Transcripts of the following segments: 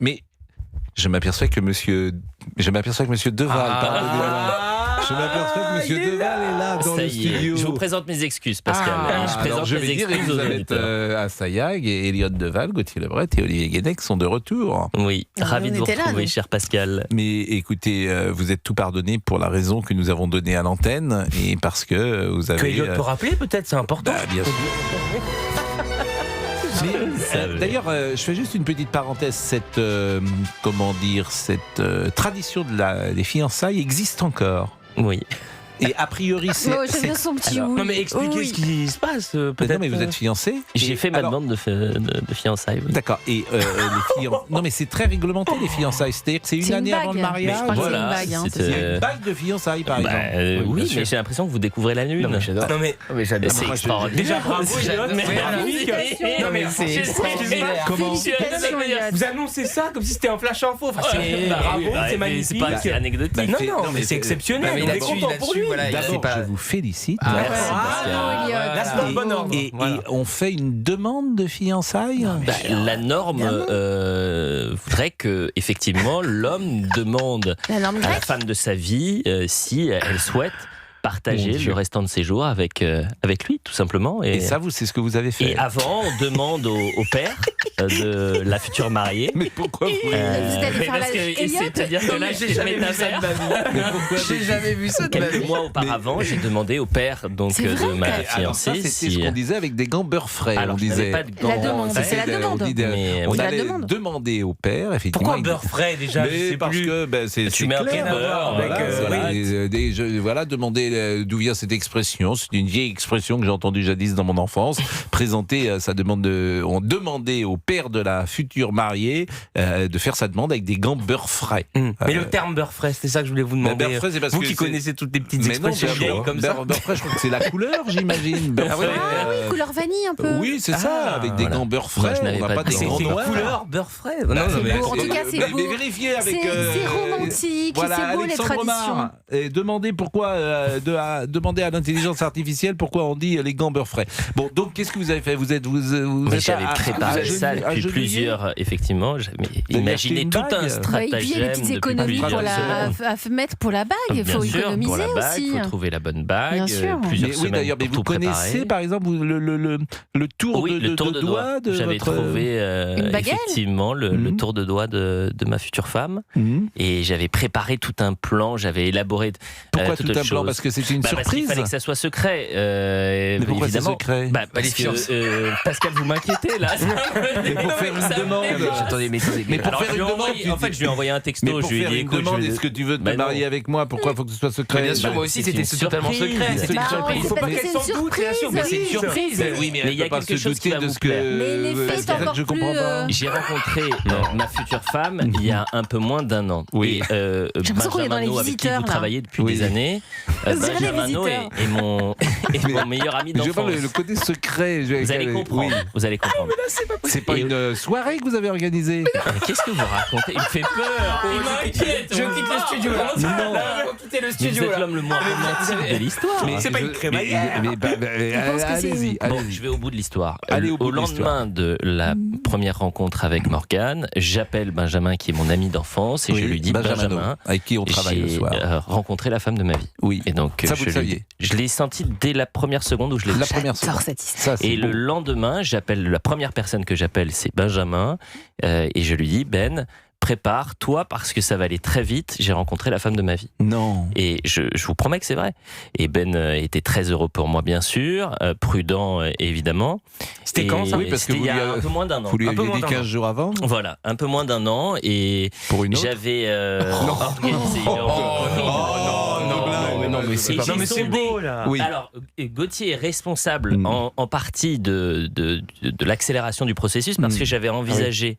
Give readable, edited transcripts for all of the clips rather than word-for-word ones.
Mais je m'aperçois que Monsieur Deval, pardonnez-moi. Je m'aperçois que Monsieur Deval est là dans le studio. Je vous présente mes excuses, Pascal. Je vais dire Elisabeth Assayag et Elliott Deval, Gauthier Lebret et Olivier Guénec sont de retour. Oui, ravi de vous retrouver, cher Pascal. Mais écoutez, vous êtes tout pardonné pour la raison que nous avons donnée à l'antenne et parce que vous avez... Que Elliott peut rappeler, peut-être, c'est important. Bien sûr. D'ailleurs, je fais juste une petite parenthèse. Cette tradition des fiançailles existe encore. Oui. Et a priori, c'est. J'aime bien son petit oui. Non, mais expliquez ce qui se passe, peut-être. Non, mais vous êtes fiancé. J'ai fait ma demande de fiançailles. Oui. D'accord. Et non, mais c'est très réglementé, les fiançailles. C'est-à-dire que c'est une année avant le mariage. Voilà. C'est une bague de fiançailles, par exemple. Oui, mais j'ai l'impression que vous découvrez la lune. Non, mais j'adore. Non, mais j'adore. C'est extraordinaire. Déjà, bravo, Elliott. Non, mais c'est comment vous annoncez ça comme si c'était un flash info. Bravo, c'est magnifique. C'est pas anecdotique. Non, mais c'est exceptionnel. On est content pour lui. D'abord, je vous félicite. Et on fait une demande de fiançailles. La norme voudrait que, effectivement, l'homme demande à la femme de sa vie si elle souhaite partager le restant de ses jours avec lui, tout simplement. Et ça, c'est ce que vous avez fait. Et avant, on demande au père de la future mariée. Mais pourquoi vous c'est-à-dire que là, j'ai jamais vu ça de ma vie. J'ai jamais vu ça de ma vie. Quelques mois auparavant, j'ai demandé au père de ma fiancée. C'était ce qu'on disait avec des gants beurre frais. Alors, on disait pas de gants. La demande, c'est la demande. On allait demander au père, effectivement. Pourquoi beurre frais déjà? Parce que c'est tu mets un peu de beurre. Voilà, demander d'où vient cette expression. C'est une vieille expression que j'ai entendue jadis dans mon enfance. Présenter sa demande on demandait au père de la future mariée de faire sa demande avec des gants beurre frais. Mais le terme beurre frais, c'était ça que je voulais vous demander. Beurre frais, c'est parce vous que qui connaissez toutes les petites expressions vieilles comme ça. Beurre frais, je crois que c'est la couleur, j'imagine. Oui, couleur vanille un peu. Oui, c'est ça, avec des gants beurre frais. On n'a pas des gants noirs. Couleur beurre frais. En tout cas, c'est beau. Mais vérifiez avec. C'est romantique, c'est beau les traditions. Et demandez demander à l'intelligence artificielle pourquoi on dit les gants beurre frais. Bon, donc qu'est-ce que vous avez fait? J'avais préparé ça depuis plusieurs, effectivement. J'avais imaginé tout un stratagème. Et puis il y a des petites économies à mettre pour la bague. Il faut économiser pour la bague, aussi. Il faut trouver la bonne bague. Bien sûr. Plusieurs semaines d'ailleurs, mais vous connaissez par exemple le tour de doigt de J'avais trouvé effectivement le tour de doigt de ma future femme. Et j'avais préparé tout un plan. J'avais élaboré. Pourquoi tout un plan? Parce que c'était une surprise. Parce qu'il fallait que ça soit secret. Mais pourquoi c'est secret? Parce que Pascal, vous m'inquiétez là. Mais pour faire une demande. Attendez, mais pour faire une demande, en fait, je lui ai envoyé un texto. Mais pour faire une demande, est-ce que tu veux te marier avec moi? Pourquoi il faut que ce soit secret? Bien sûr, moi aussi, c'était totalement secret. C'était une surprise. Il faut pas qu'elle s'en doute, bien sûr. Mais c'est une surprise. Oui, mais il y a quelque chose qui va vous plaire. Mais l'effet est encore plus... J'ai rencontré ma future femme il y a un peu moins d'un an. Oui. Et Benjamin No, avec qui vous travaillez depuis des années. Benjamin No est mon meilleur ami d'enfance. Je parle le côté secret. Vous allez comprendre. Vous allez comprendre. C'est pas une soirée que vous avez organisée? Qu'est-ce que vous racontez? Il me fait peur. Il m'inquiète. Je quitte le studio là. Non. Vous quittez le Vous studio êtes l'homme le moins romantique de l'histoire. Mais c'est pas une crémaillère. Allez-y. Bon, je vais au bout de l'histoire. Allez Au lendemain de la première rencontre avec Morgane, j'appelle Benjamin qui est mon ami d'enfance et je lui dis Benjamin, avec qui on travaille le soir. J'ai rencontré la femme de ma vie. Oui. Et donc ça vous le saviez? Je l'ai senti dès la première seconde où je l'ai vu. La première seconde. Et le lendemain, la première personne que j'appelle, c'est Benjamin, et je lui dis prépare-toi parce que ça va aller très vite. J'ai rencontré la femme de ma vie. Non. Et je vous promets que c'est vrai. Et Ben était très heureux pour moi, bien sûr, prudent évidemment. C'était quand ça? Oui, parce que il y a un peu moins d'un an. Vous lui aviez dit 15 jours avant? Voilà, un peu moins d'un an. Et pour une autre? J'avais organisé. Non, mais c'est beau là. Oui. Alors, Gauthier est responsable en partie de l'accélération du processus parce que j'avais envisagé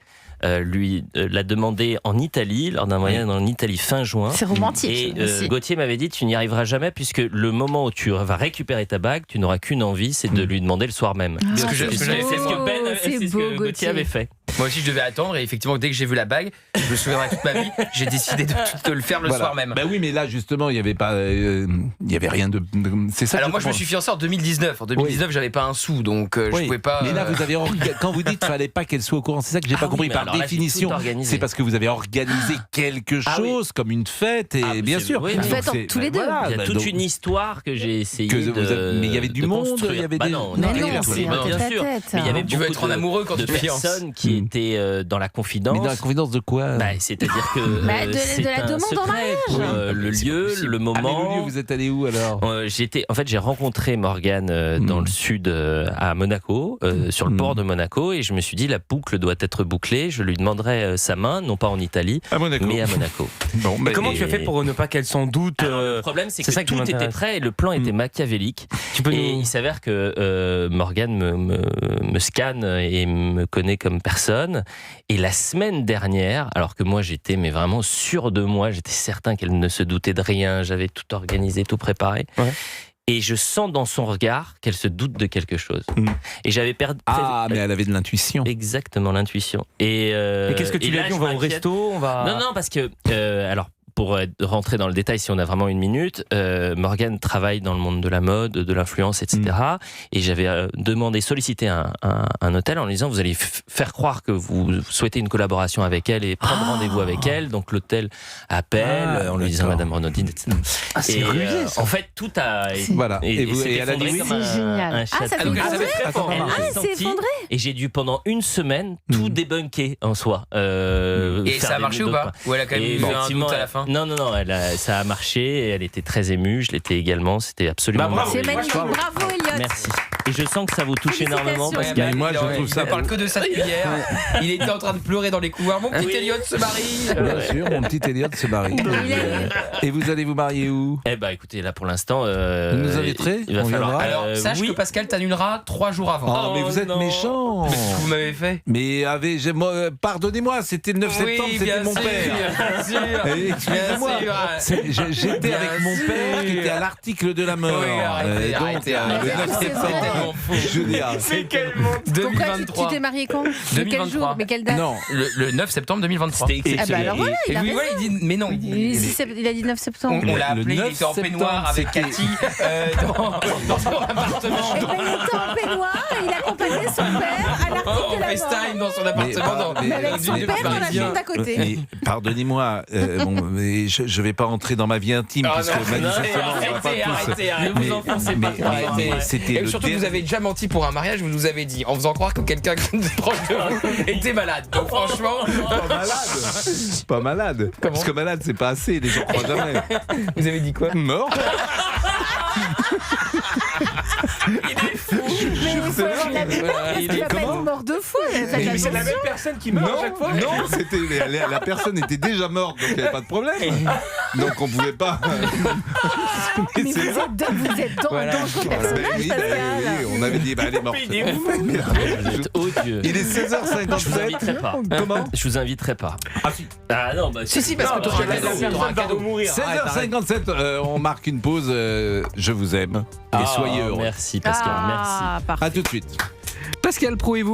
lui l'a demandé en Italie, lors d'un voyage en Italie fin juin. C'est romantique. Et Gauthier m'avait dit tu n'y arriveras jamais puisque le moment où tu vas récupérer ta bague, tu n'auras qu'une envie, c'est de lui demander le soir même. C'est ce que Gauthier avait fait. Moi aussi, je devais attendre et effectivement, dès que j'ai vu la bague, je me souviendrai toute ma vie, j'ai décidé de le faire le soir même. Bah oui, mais là, justement, il n'y avait pas, il y avait rien de. C'est ça. Alors moi, je me suis fiancé en 2019. En 2019, j'avais pas un sou, donc je pouvais pas. Mais là, vous avez quand vous dites qu'il fallait pas qu'elle soit au courant, c'est ça que j'ai pas compris. Par définition, c'est parce que vous avez organisé quelque chose comme une fête et bien sûr. Une fête entre tous les deux. Il y a toute une histoire que j'ai essayé de. Mais il y avait du monde, il y avait des. Non, bien sûr. Mais il y avait tu veux être en amoureux quand tu te fiances. Personnes qui étaient dans la confidence. Mais dans la confidence de quoi? C'est-à-dire que de la demande en mariage. Le lieu, le moment. Le lieu, vous êtes allé où alors? J'ai rencontré Morgane dans le sud à Monaco, sur le port de Monaco, et je me suis dit la boucle doit être bouclée. Je lui demanderai sa main, non pas en Italie, mais à Monaco. Bon, mais comment tu as fait pour ne pas qu'elle s'en doute? Le problème, c'est que tout était prêt et le plan était machiavélique. Il s'avère que Morgane me scanne et me connaît comme personne. Et la semaine dernière, alors que moi j'étais vraiment sûr de moi, j'étais certain qu'elle ne se doutait de rien, j'avais tout organisé, tout préparé. Ouais. Et je sens dans son regard qu'elle se doute de quelque chose. Et j'avais perdu. Mais elle avait de l'intuition. Exactement, l'intuition. Et qu'est-ce que tu lui as dit? On va au resto, Non, parce que alors. Pour rentrer dans le détail, si on a vraiment une minute, Morgane travaille dans le monde de la mode, de l'influence, etc. Et j'avais sollicité un hôtel en lui disant vous allez faire croire que vous souhaitez une collaboration avec elle et prendre rendez-vous avec elle. Donc l'hôtel appelle en lui disant Madame Renaudine, etc. C'est rusé, ça. En fait, tout a. Voilà. Et elle a dit oui. C'est génial. Ça s'est effondré. Et j'ai dû pendant une semaine tout débunker en soi. Et ça a marché ou pas? Ou elle a quand même eu un doute à la fin? Non, ça a marché et elle était très émue, je l'étais également, c'était absolument bravo. C'est magnifique, bravo Elliot. Merci. Et je sens que ça vous touche énormément parce que moi je trouve ça. Il parle que de ça depuis hier. Il était en train de pleurer dans les couloirs. Mon petit Elliot se marie. Bien sûr, mon petit Elliot se marie. Et vous allez vous marier où? Écoutez, là pour l'instant. Vous nous inviterez? Il va falloir. Alors sache que Pascal t'annulera 3 jours avant. Oh, mais vous êtes méchant. Mais qu'est-ce que vous m'avez fait? Mais pardonnez-moi, c'était le 9 septembre, c'était mon père. Bien sûr. J'étais avec mon père qui était à l'article de la mort. Arrêtez. C'est quel monde? Pourquoi tu t'es marié quand? 2023. Mais quelle date? Non, le 9 septembre 2023. Alors voilà, il a raison. Il dit mais non. Il a dit 9 septembre. On l'a appelé, il était en peignoir avec Cathy dans son appartement. Il était en peignoir et il accompagnait son père à l'article de la mort. En FaceTime dans son appartement. Avec son père dans la chambre d'à côté. Mais pardonnez-moi, je vais pas entrer dans ma vie intime parce que manifestement on va pas tous. Arrêtez, ne vous enfoncez pas. Et surtout que vous avez déjà menti pour un mariage, vous nous avez dit en faisant croire que quelqu'un proche de vous était malade. Donc franchement, pas malade. Parce que malade c'est pas assez, les gens croient jamais. Vous avez dit quoi? Mort. Il est fou. Mais il faut avoir la mémoire parce qu'il va pas être mort 2 fois. Mais c'est la même personne qui meurt à chaque fois. Non, la personne était déjà morte, donc il n'y avait pas de problème. Donc on pouvait pas. Mais vous êtes dans le personnage, Pascal. On avait dit, elle est morte. vous êtes odieux. Il est 16h57. Je vous inviterai pas. Comment? Je vous inviterai pas. Ah si. Ah non, si, parce que tu auras un cadeau. 16h57, on marque une pause. Je vous aime. Et soyez heureux. Merci Pascal, merci. Parfait. À tout de suite. Pascal Pro et vous.